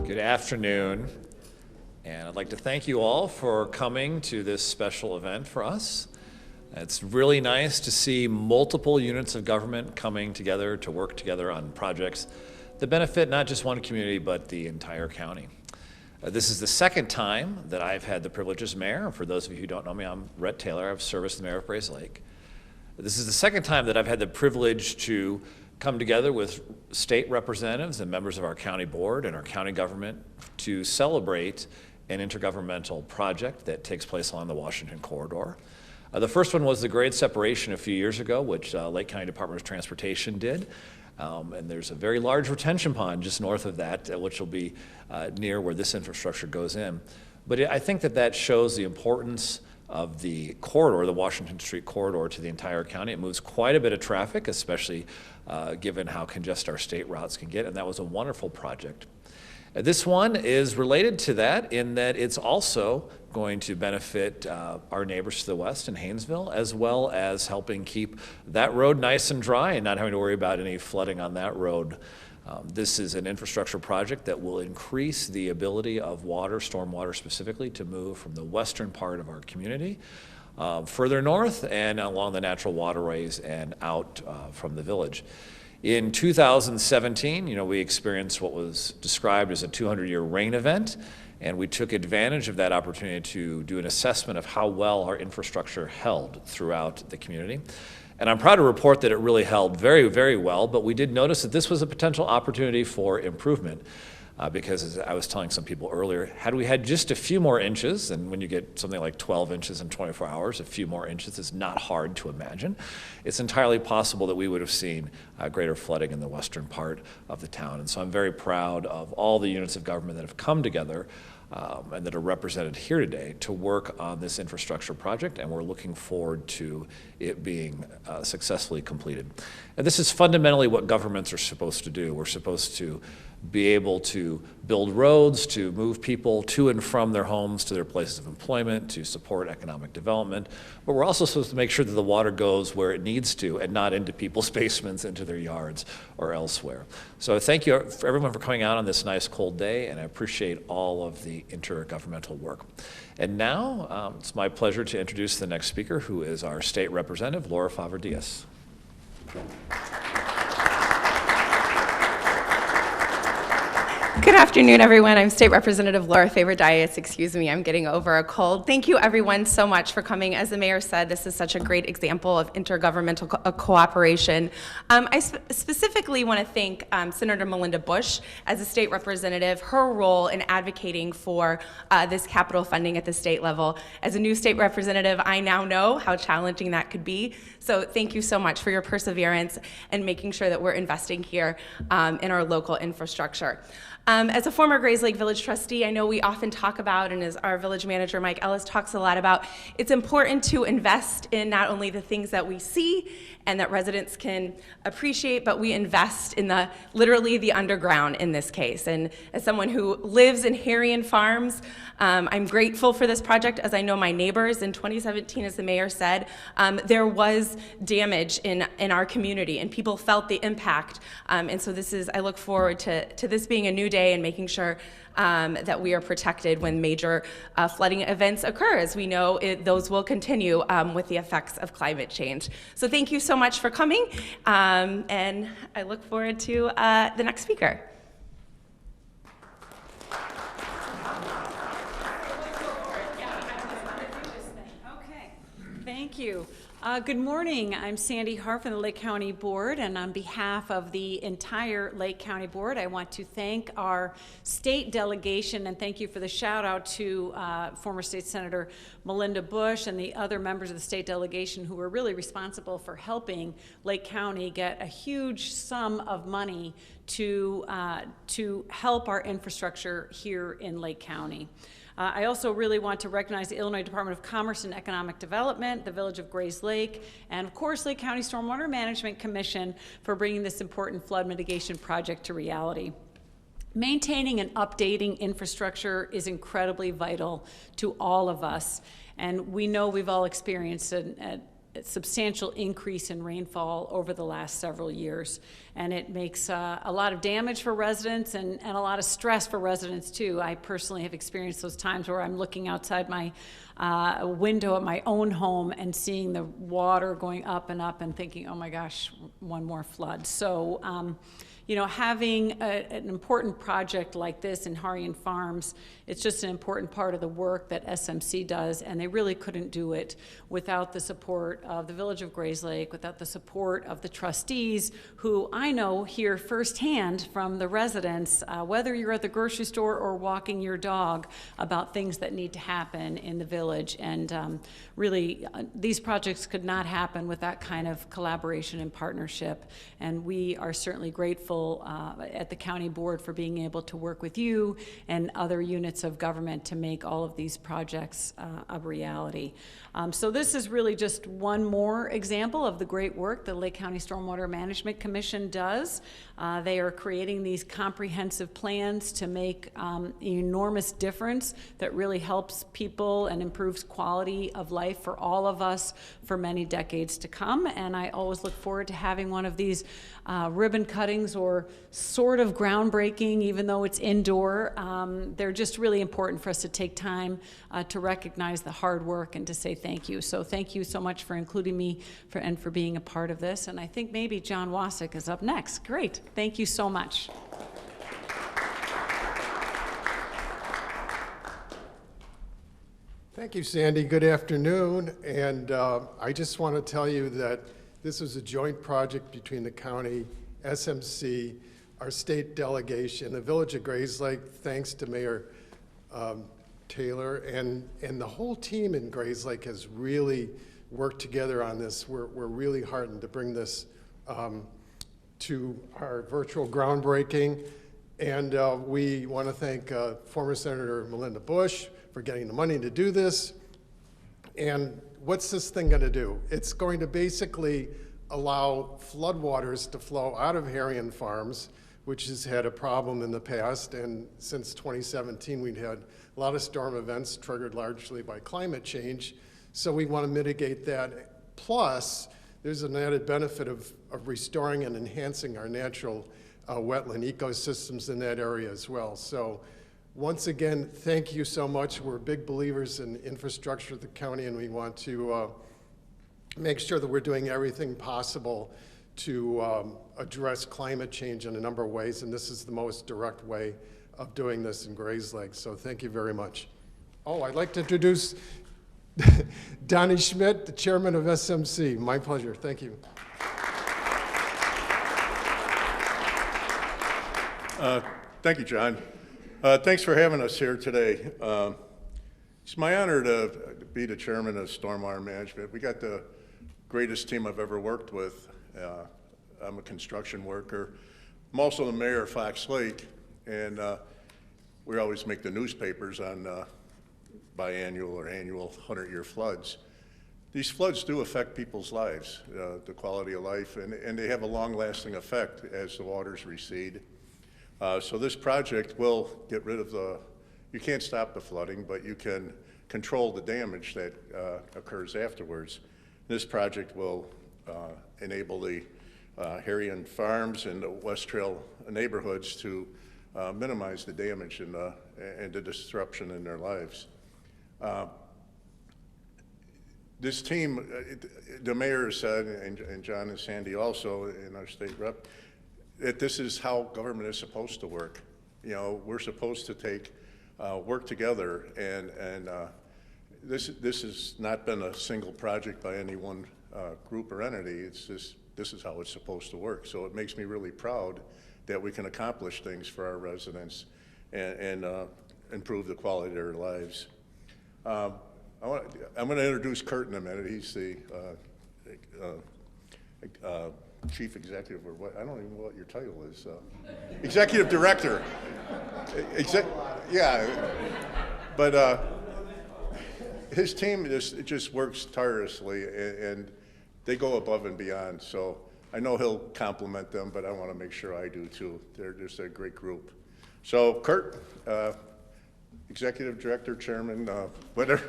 Good afternoon, and I'd like to thank you all for coming to this special event for us. It's really nice to see multiple units of government coming together to work together on projects that benefit not just one community, but the entire county. This is the second time that I've had the privilege as mayor. For those of you who don't know me, I'm Rhett Taylor. I've served as the mayor of Grayslake. This is the second time that I've had the privilege to come together with state representatives and members of our county board and our county government to celebrate an intergovernmental project that takes place along the Washington corridor. The first one was the grade separation a few years ago, which Lake County Department of Transportation did. And there's a very large retention pond just north of that, which will be near where this infrastructure goes in. But I think that shows the importance of the corridor, the Washington Street corridor, to the entire county. It moves quite a bit of traffic, especially given how congested our state routes can get, and that was a wonderful project. This one is related to that in that it's also going to benefit our neighbors to the west in Haynesville, as well as helping keep that road nice and dry and not having to worry about any flooding on that road. This is an infrastructure project that will increase the ability of water, stormwater specifically, to move from the western part of our community further north and along the natural waterways and out from the village. In 2017, we experienced what was described as a 200-year rain event, and we took advantage of that opportunity to do an assessment of how well our infrastructure held throughout the community. And I'm proud to report that it really held very, very well, but we did notice that this was a potential opportunity for improvement because, as I was telling some people earlier, had we had just a few more inches, and when you get something like 12 inches in 24 hours, a few more inches is not hard to imagine. It's entirely possible that we would have seen greater flooding in the western part of the town. And so I'm very proud of all the units of government that have come together and that are represented here today to work on this infrastructure project, and we're looking forward to it being successfully completed. And this is fundamentally what governments are supposed to do. We're supposed to be able to build roads, to move people to and from their homes to their places of employment, to support economic development, but we're also supposed to make sure that the water goes where it needs to and not into people's basements, into their yards, or elsewhere. So thank you for everyone for coming out on this nice cold day, and I appreciate all of the intergovernmental work. And now it's my pleasure to introduce the next speaker, who is our state representative, Laura Favre-Diaz. Good afternoon, everyone. I'm State Representative Laura Favre-Diaz. Excuse me, I'm getting over a cold. Thank you, everyone, so much for coming. As the mayor said, this is such a great example of intergovernmental cooperation. I specifically want to thank Senator Melinda Bush as a state representative, her role in advocating for this capital funding at the state level. As a new state representative, I now know how challenging that could be. So thank you so much for your perseverance and making sure that we're investing here in our local infrastructure. As a former Grayslake Village trustee, I know we often talk about, and as our village manager Mike Ellis talks a lot about, it's important to invest in not only the things that we see and that residents can appreciate, but we invest in literally the underground in this case. And as someone who lives in Haryan Farms, I'm grateful for this project, as I know my neighbors. In 2017, as the mayor said, there was damage in our community, and people felt the impact. And so I look forward to this being a new day and making sure that we are protected when major flooding events occur. As we know, those will continue with the effects of climate change. So thank you so much for coming, and I look forward to the next speaker. Okay, thank you. Good morning. I'm Sandy Hart from the Lake County Board, and on behalf of the entire Lake County Board, I want to thank our state delegation, and thank you for the shout out to former State Senator Melinda Bush and the other members of the state delegation who were really responsible for helping Lake County get a huge sum of money to help our infrastructure here in Lake County. I also really want to recognize the Illinois Department of Commerce and Economic Development, the Village of Grayslake, and of course Lake County Stormwater Management Commission for bringing this important flood mitigation project to reality. Maintaining and updating infrastructure is incredibly vital to all of us, and we know we've all experienced substantial increase in rainfall over the last several years. And it makes a lot of damage for residents and a lot of stress for residents too. I personally have experienced those times where I'm looking outside my window at my own home and seeing the water going up and thinking, oh my gosh, one more flood. So, you know, having an important project like this in Haryan Farms, it's just an important part of the work that SMC does, and they really couldn't do it without the support of the Village of Grayslake, without the support of the trustees, who I know hear firsthand from the residents, whether you're at the grocery store or walking your dog, about things that need to happen in the village. And really, these projects could not happen with that kind of collaboration and partnership, and we are certainly grateful at the county board for being able to work with you and other units of government to make all of these projects a reality. So this is really just one more example of the great work the Lake County Stormwater Management Commission does. They are creating these comprehensive plans to make an enormous difference that really helps people and improves quality of life for all of us for many decades to come. And I always look forward to having one of these ribbon cuttings or sort of groundbreaking, even though it's indoor. They're just really important for us to take time to recognize the hard work and to say thank you. So thank you so much for including me and for being a part of this. And I think maybe John Wasik is up next. Great. Thank you so much. Thank you, Sandy. Good afternoon. And I just want to tell you that this was a joint project between the county, SMC, our state delegation, the Village of Grayslake, thanks to Mayor Taylor, and the whole team in Grayslake has really worked together on this. We're really heartened to bring this to our virtual groundbreaking. And we want to thank former Senator Melinda Bush for getting the money to do this. And what's this thing going to do? It's going to basically allow floodwaters to flow out of Haryan Farms, which has had a problem in the past. And since 2017, we've had a lot of storm events triggered largely by climate change. So we want to mitigate that. Plus, there's an added benefit of restoring and enhancing our natural wetland ecosystems in that area as well. So once again, thank you so much. We're big believers in infrastructure of the county, and we want to make sure that we're doing everything possible to address climate change in a number of ways, and this is the most direct way of doing this in Grayslake. So thank you very much. Oh, I'd like to introduce Donnie Schmidt, the chairman of SMC. My pleasure. Thank you. Thank you, John. Thanks for having us here today. It's my honor to be the chairman of Stormwater Management. We got the greatest team I've ever worked with. I'm a construction worker. I'm also the mayor of Fox Lake, and we always make the newspapers on biannual or annual 100-year floods. These floods do affect people's lives, the quality of life, and they have a long-lasting effect as the waters recede. So this project will get rid of you can't stop the flooding, but you can control the damage that occurs afterwards. This project will enable the Haryan Farms and the West Trail neighborhoods to minimize the damage and the disruption in their lives. This team, the mayor said, and John and Sandy also, in our state rep, that this is how government is supposed to work. You know, we're supposed to work together, and this has not been a single project by any one group or entity. It's just, this is how it's supposed to work. So it makes me really proud that we can accomplish things for our residents and improve the quality of their lives. I'm going to introduce Kurt in a minute. He's the chief executive, or what, I don't even know what your title is. Executive director. Yeah, but his team just works tirelessly, and they go above and beyond. So I know he'll compliment them, but I want to make sure I do too. They're just a great group. So Kurt, executive director, chairman, winner,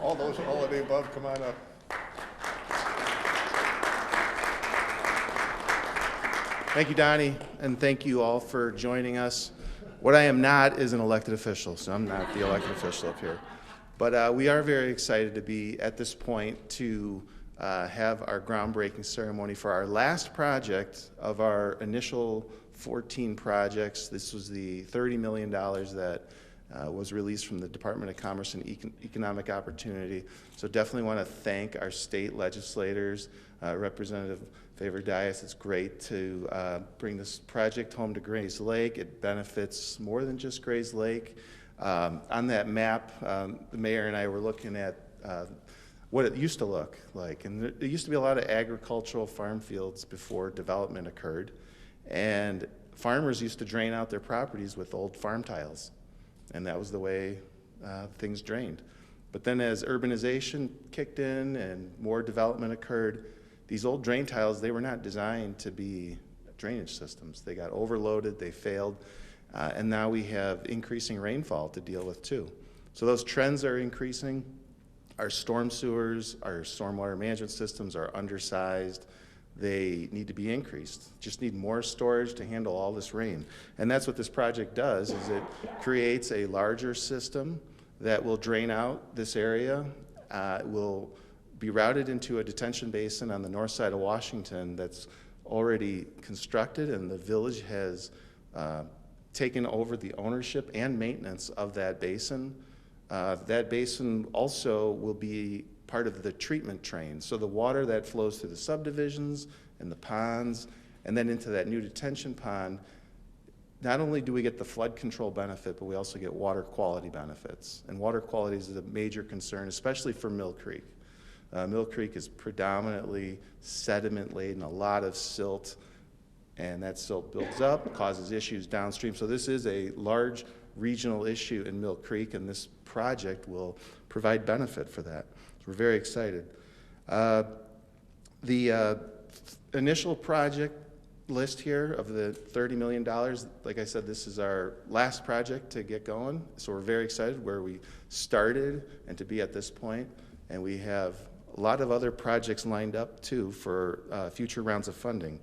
all of the above, come on up. Thank you, Donnie, and thank you all for joining us. What I am not is an elected official, so I'm not the elected official up here. But we are very excited to be at this point to have our groundbreaking ceremony for our last project of our initial 14 projects. This was the $30 million that was released from the Department of Commerce and Economic Opportunity. So definitely want to thank our state legislators, Representative Favor Dias. It's great to bring this project home to Grayslake. It benefits more than just Grayslake. On that map, the mayor and I were looking at what it used to look like. And there used to be a lot of agricultural farm fields before development occurred. And farmers used to drain out their properties with old farm tiles. And that was the way things drained. But then as urbanization kicked in and more development occurred, these old drain tiles, they were not designed to be drainage systems. They got overloaded, they failed, and now we have increasing rainfall to deal with too. So those trends are increasing. Our storm sewers, our stormwater management systems are undersized. They need to be increased. Just need more storage to handle all this rain. And that's what this project does, is it creates a larger system that will drain out this area. It will be routed into a detention basin on the north side of Washington that's already constructed, and the village has taken over the ownership and maintenance of that basin. That basin also will be part of the treatment train. So the water that flows through the subdivisions and the ponds and then into that new detention pond, not only do we get the flood control benefit, but we also get water quality benefits. And water quality is a major concern, especially for Mill Creek. Mill Creek is predominantly sediment laden, a lot of silt, and that silt builds up, causes issues downstream. So this is a large regional issue in Mill Creek, and this project will provide benefit for that. So we're very excited. The initial project list here of the $30 million, like I said, this is our last project to get going. So we're very excited where we started and to be at this point. And we have a lot of other projects lined up too for future rounds of funding.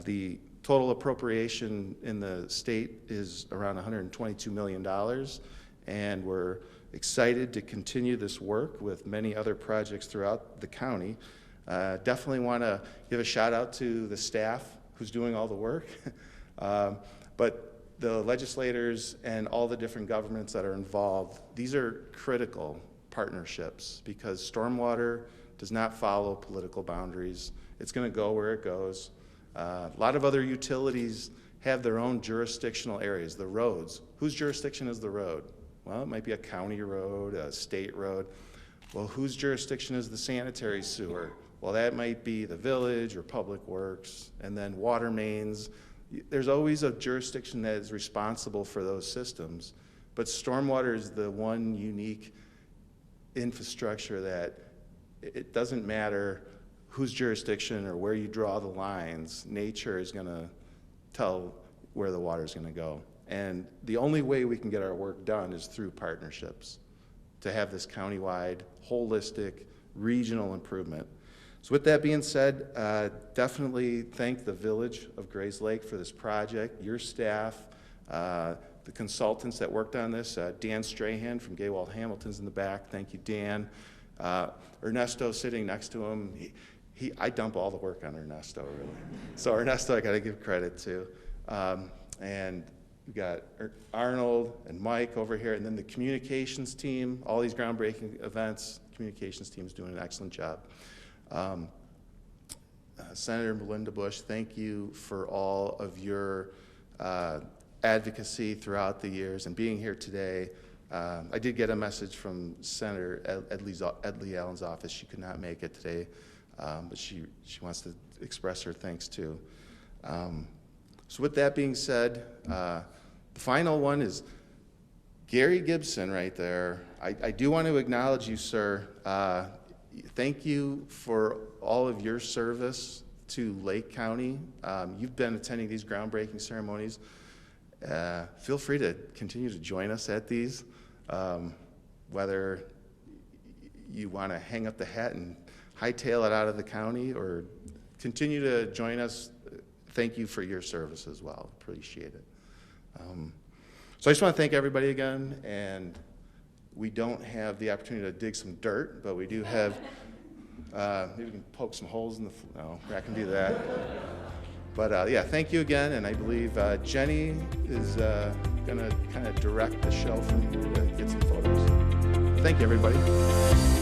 The total appropriation in the state is around $122 million, and we're excited to continue this work with many other projects throughout the county. Definitely want to give a shout out to the staff who's doing all the work, but the legislators and all the different governments that are involved. These are critical partnerships because stormwater does not follow political boundaries. It's going to go where it goes. A lot of other utilities have their own jurisdictional areas. The roads, whose jurisdiction is the road? Well, it might be a county road, a state road. Well, whose jurisdiction is the sanitary sewer? Well, that might be the village or public works, and then water mains. There's always a jurisdiction that is responsible for those systems, but stormwater is the one unique infrastructure that it doesn't matter whose jurisdiction or where you draw the lines, nature is going to tell where the water is going to go. And the only way we can get our work done is through partnerships to have this countywide, holistic, regional improvement. So with that being said, definitely thank the village of Grayslake for this project, your staff, the consultants that worked on this. Dan Strahan from Gaywald Hamilton's in the back. Thank you, Dan. Ernesto sitting next to him. I dump all the work on Ernesto, really. So Ernesto, I got to give credit to. And we got Arnold and Mike over here, and then the communications team, all these groundbreaking events, communications team is doing an excellent job. Senator Melinda Bush, thank you for all of your advocacy throughout the years and being here today. I did get a message from Senator Edley Allen's office. She could not make it today, but she wants to express her thanks too. So with that being said, the final one is Gary Gibson right there. I do want to acknowledge you, sir. Thank you for all of your service to Lake County. You've been attending these groundbreaking ceremonies. Feel free to continue to join us at these, whether you want to hang up the hat and hightail it out of the county or continue to join us thank you for your service as well. Appreciate it. So I just want to thank everybody again, and we don't have the opportunity to dig some dirt, but we do have, maybe we can poke some holes in the, no, I can do that. But yeah, thank you again, and I believe Jenny is going to kind of direct the show from here to get some photos. Thank you, everybody.